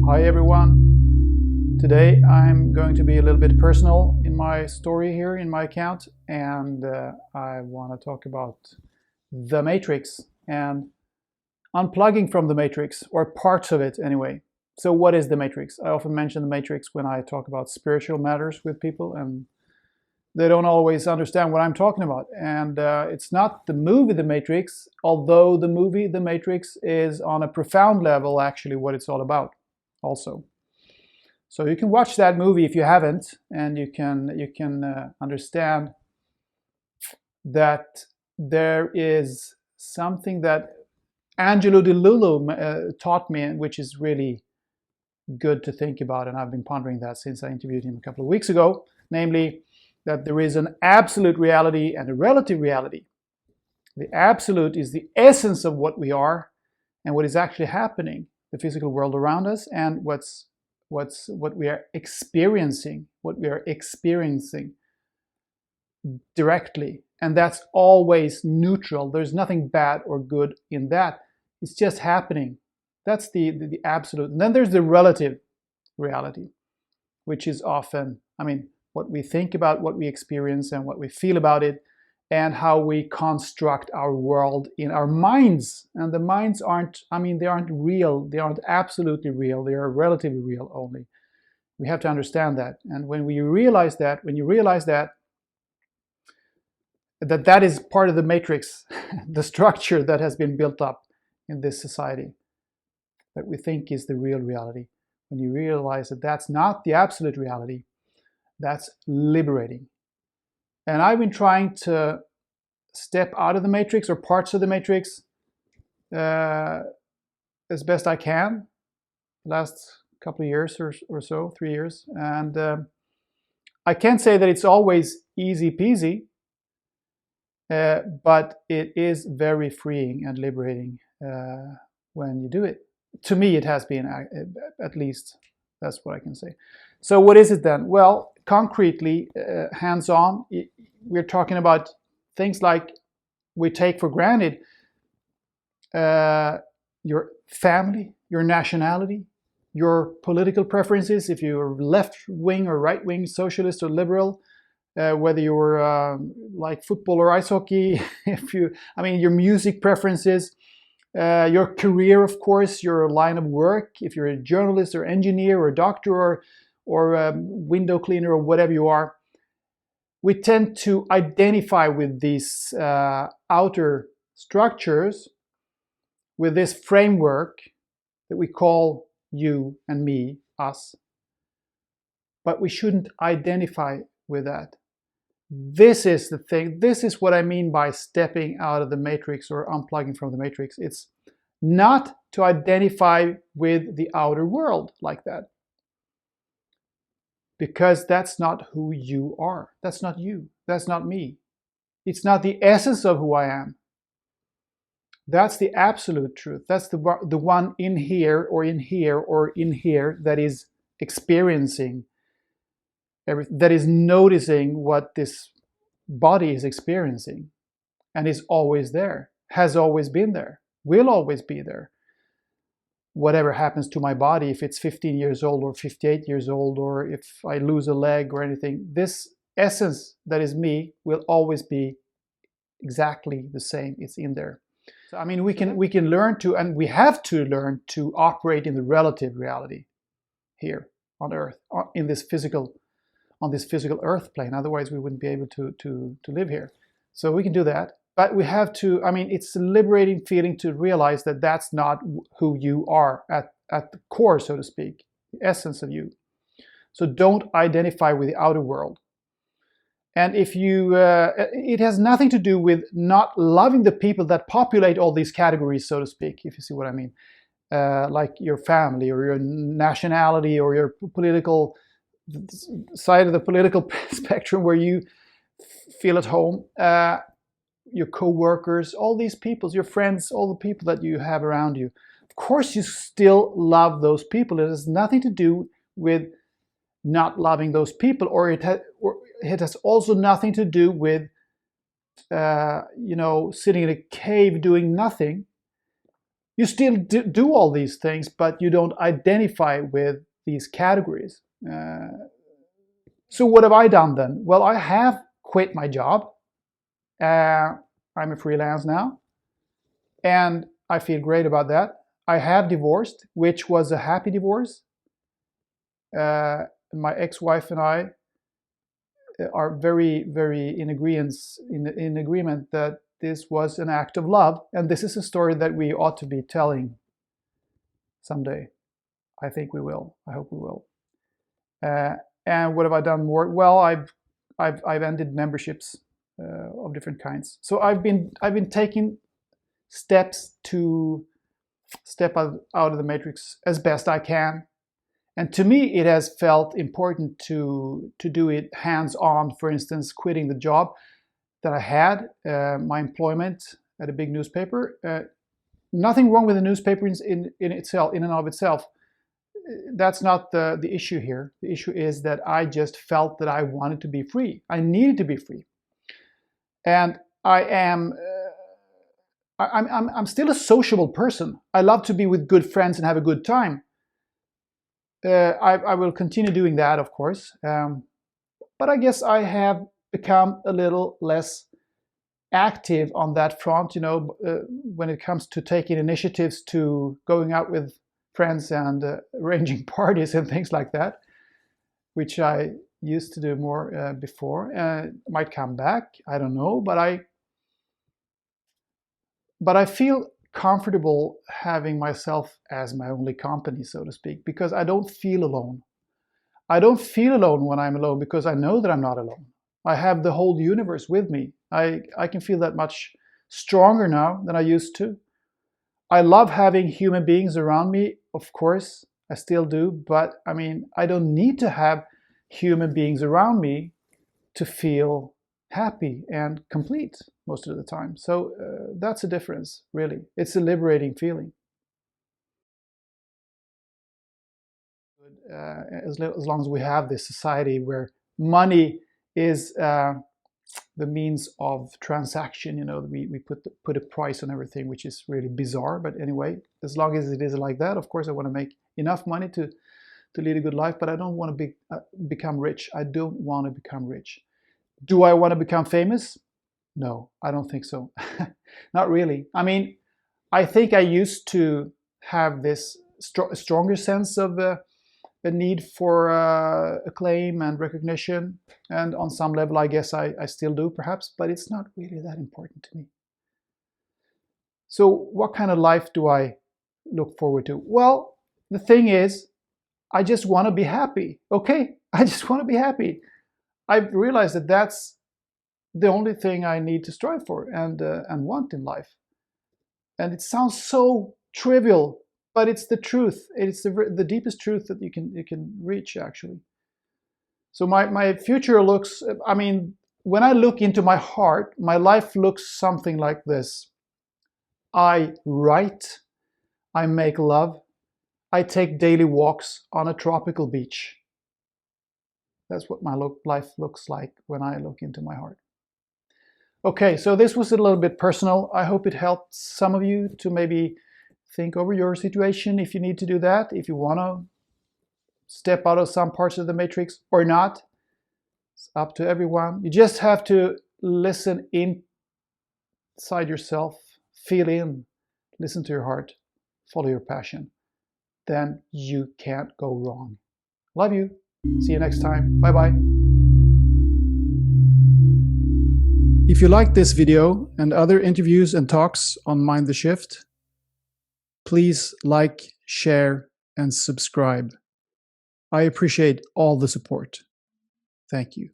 Hi everyone. Today I'm going to be a little bit personal in my story here in my account, and I want to talk about the Matrix and unplugging from the Matrix, or parts of it anyway. So what is the Matrix? I often mention the Matrix when I talk about spiritual matters with people, and they don't always understand what I'm talking about. And it's not the movie The Matrix, although the movie The Matrix is on a profound level actually what it's all about also. So you can watch that movie if you haven't, and you can understand that there is something that Angelo Di Lullo taught me, which is really good to think about, and I've been pondering that since I interviewed him a couple of weeks ago, namely that there is an absolute reality and a relative reality. The absolute is the essence of what we are and what is actually happening, the physical world around us, and what we are experiencing, directly. And that's always neutral. There's nothing bad or good in that. It's just happening. That's the absolute. And then there's the relative reality, which is often, what we think about, what we experience, and what we feel about it, and how we construct our world in our minds. And the minds aren't real. They aren't absolutely real. They are relatively real only. We have to understand that. And when you realize that, that is part of the matrix, the structure that has been built up in this society, that we think is the real reality. When you realize that that's not the absolute reality, that's liberating. And I've been trying to step out of the matrix, or parts of the matrix, as best I can, the last couple of years or so, 3 years. And I can't say that it's always easy peasy, but it is very freeing and liberating when you do it. To me, it has been, at least. That's what I can say. So what is it then? Well, concretely, hands-on, we're talking about things like we take for granted your family, your nationality, your political preferences, if you're left-wing or right-wing, socialist or liberal, whether you're like football or ice hockey, your music preferences, your career, of course, your line of work, if you're a journalist or engineer or doctor or window cleaner or whatever you are. We tend to identify with these outer structures, with this framework that we call you and me, us. But we shouldn't identify with that. This is the thing. This is what I mean by stepping out of the matrix or unplugging from the matrix. It's not to identify with the outer world like that. Because that's not who you are. That's not you. That's not me. It's not the essence of who I am. That's the absolute truth. That's the one in here or in here or in here that is experiencing everything, that is noticing what this body is experiencing, and is always there, has always been there, will always be there. Whatever happens to my body, if it's 15 years old or 58 years old, or if I lose a leg or anything, this essence that is me will always be exactly the same. It's in there. So we can learn to, and we have to learn to operate in the relative reality here on Earth, in this physical, on this physical Earth plane. Otherwise, we wouldn't be able to live here. So we can do that. But we have to, it's a liberating feeling to realize that that's not who you are at the core, so to speak, the essence of you. So don't identify with the outer world. And if you, it has nothing to do with not loving the people that populate all these categories, so to speak, if you see what I mean. Like your family or your nationality or your political side of the political spectrum where you feel at home. Your co-workers, all these people, your friends, all the people that you have around you. Of course, you still love those people. It has nothing to do with not loving those people, or it has also nothing to do with sitting in a cave doing nothing You still do all these things, but you don't identify with these categories. So what have I done then? Well, I have quit my job. I'm a freelance now, and I feel great about that. I have divorced, which was a happy divorce. My ex-wife and I are very, very in agreement that this was an act of love, and this is a story that we ought to be telling someday. I think we will. I hope we will. And what have I done more? Well, I've ended memberships of different kinds. So I've been taking steps to step out of the matrix as best I can. And to me, it has felt important to do it hands-on. For instance, quitting the job that I had, my employment at a big newspaper. Nothing wrong with the newspaper in and of itself. That's not the issue here. The issue is that I just felt that I wanted to be free. I needed to be free, and I'm still a sociable person. I love to be with good friends and have a good time. I will continue doing that, of course, but I guess I have become a little less active on that front. When it comes to taking initiatives to going out with friends and arranging parties and things like that, which I used to do more before. Might come back, I don't know, but I feel comfortable having myself as my only company, so to speak, because I don't feel alone. I don't feel alone when I'm alone because I know that I'm not alone. I have the whole universe with me. I can feel that much stronger now than I used to. I love having human beings around me, of course, I still do, but I mean, I don't need to have human beings around me to feel happy and complete most of the time. So that's a difference, really. It's a liberating feeling. As long as we have this society where money is the means of transaction, we put a price on everything, which is really bizarre. But anyway, as long as it is like that, of course, I want to make enough money to lead a good life, but I don't want to become rich. I don't want to become rich. Do I want to become famous? No, I don't think so. Not really. I mean, I think I used to have this stronger sense of a need for acclaim and recognition. And on some level, I guess I still do, perhaps, but it's not really that important to me. So what kind of life do I look forward to? Well, the thing is, I just want to be happy. Okay, I just want to be happy. I've realized that that's the only thing I need to strive for and want in life. And it sounds so trivial, but it's the truth. It's the deepest truth that you can reach, actually. So my future looks, I mean, when I look into my heart, my life looks something like this. I write, I make love, I take daily walks on a tropical beach. That's what my life looks like when I look into my heart. Okay, so this was a little bit personal. I hope it helped some of you to maybe think over your situation, if you need to do that, if you want to step out of some parts of the matrix or not. It's up to everyone. You just have to listen inside yourself, feel in, listen to your heart, follow your passion. Then you can't go wrong. Love you. See you next time. Bye-bye. If you like this video and other interviews and talks on Mind the Shift, please like, share, and subscribe. I appreciate all the support. Thank you.